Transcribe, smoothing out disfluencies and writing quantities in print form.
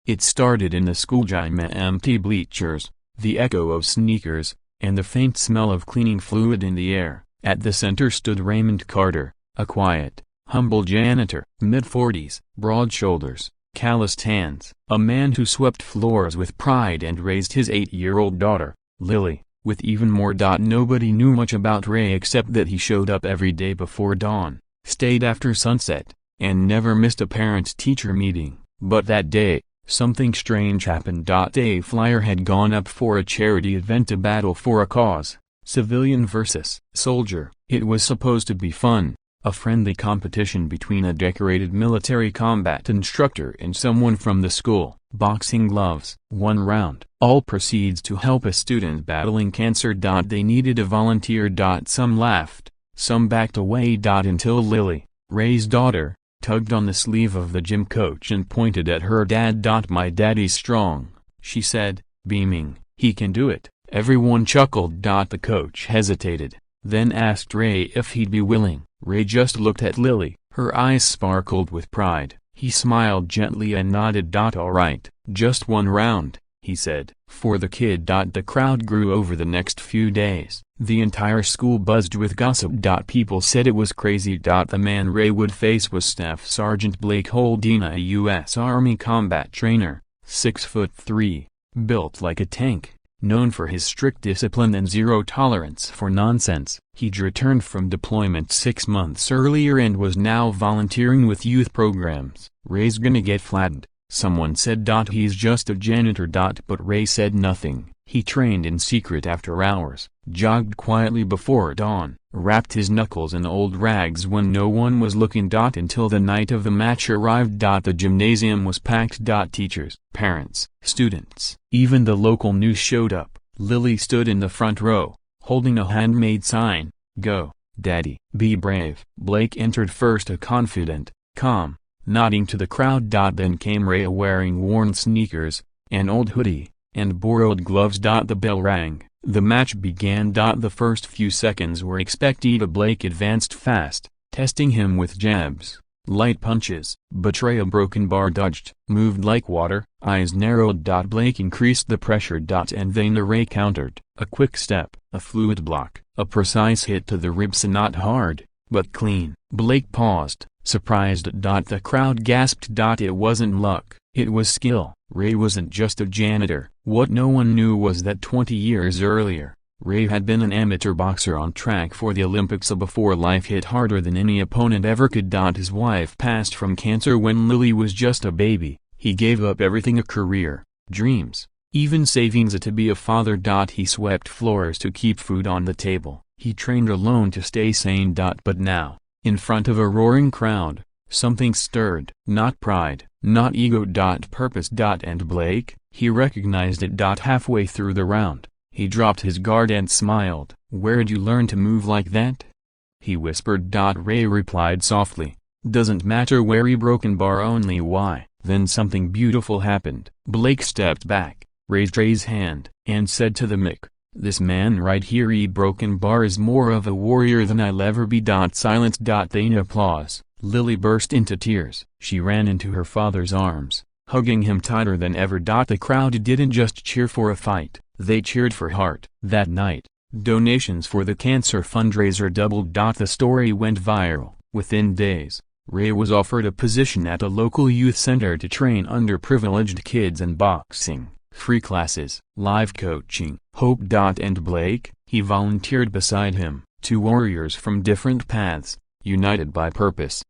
It started in the school gym, empty bleachers, the echo of sneakers, and the faint smell of cleaning fluid in the air. At the center stood Raymond Carter, a quiet, humble janitor, mid-40s, broad shoulders, calloused hands, a man who swept floors with pride and raised his 8-year-old daughter, Lily, with even more. Nobody knew much about Ray except that he showed up every day before dawn, stayed after sunset, and never missed a parent-teacher meeting. But that day, something strange happened. A flyer had gone up for a charity event, a battle for a cause, civilian versus soldier. It was supposed to be fun, a friendly competition between a decorated military combat instructor and someone from the school. Boxing gloves. 1 round. All proceeds to help a student battling cancer. They needed a volunteer. Some laughed, some backed away. Until Lily, Ray's daughter, tugged on the sleeve of the gym coach and pointed at her dad. My daddy's strong, she said, beaming. He can do it. Everyone chuckled. The coach hesitated, then asked Ray if he'd be willing. Ray just looked at Lily, her eyes sparkled with pride. He smiled gently and nodded. All right, just 1 round, he said. For the kid. The crowd grew over the next few days. The entire school buzzed with gossip. People said it was crazy. The man Ray would face was Staff Sergeant Blake Holdina, a U.S. Army combat trainer, 6'3", built like a tank, known for his strict discipline and zero tolerance for nonsense. He'd returned from deployment 6 months earlier and was now volunteering with youth programs. Ray's gonna get flattened, someone said. He's just a janitor. But Ray said nothing. He trained in secret after hours, jogged quietly before dawn, wrapped his knuckles in old rags when no one was looking. Until the night of the match arrived. The gymnasium was packed. Teachers, parents, students, even the local news showed up. Lily stood in the front row, holding a handmade sign, "Go, Daddy, be brave." Blake entered first, a confident, calm, nodding to the crowd. Then came Ray, wearing worn sneakers, an old hoodie, and borrowed gloves. The bell rang. The match began. The first few seconds were expected. Blake advanced fast, testing him with jabs, light punches. But Ray, a broken bar, dodged, moved like water, eyes narrowed. Blake increased the pressure. And then Ray countered. A quick step, a fluid block, a precise hit to the ribs. Not hard, but clean. Blake paused, surprised. The crowd gasped. It wasn't luck, it was skill. Ray wasn't just a janitor. What no one knew was that 20 years earlier, Ray had been an amateur boxer on track for the Olympics before life hit harder than any opponent ever could. His wife passed from cancer when Lily was just a baby. He gave up everything, a career, dreams, even savings to be a father. He swept floors to keep food on the table. He trained alone to stay sane. But now, in front of a roaring crowd, something stirred. Not pride, not ego. Purpose. And Blake, he recognized it. Halfway through the round, he dropped his guard and smiled. "Where'd you learn to move like that?" he whispered. Ray replied softly, "Doesn't matter where, he broken bar, only why." Then something beautiful happened. Blake stepped back, raised Ray's hand, and said to the mic, "This man right here, he broken bar, is more of a warrior than I'll ever be." Silence. Then applause. Lily burst into tears. She ran into her father's arms, hugging him tighter than ever. The crowd didn't just cheer for a fight, they cheered for heart. That night, donations for the cancer fundraiser doubled. The story went viral. Within days, Ray was offered a position at a local youth center to train underprivileged kids in boxing, free classes, live coaching. Hope. And Blake, he volunteered beside him, 2 warriors from different paths, united by purpose.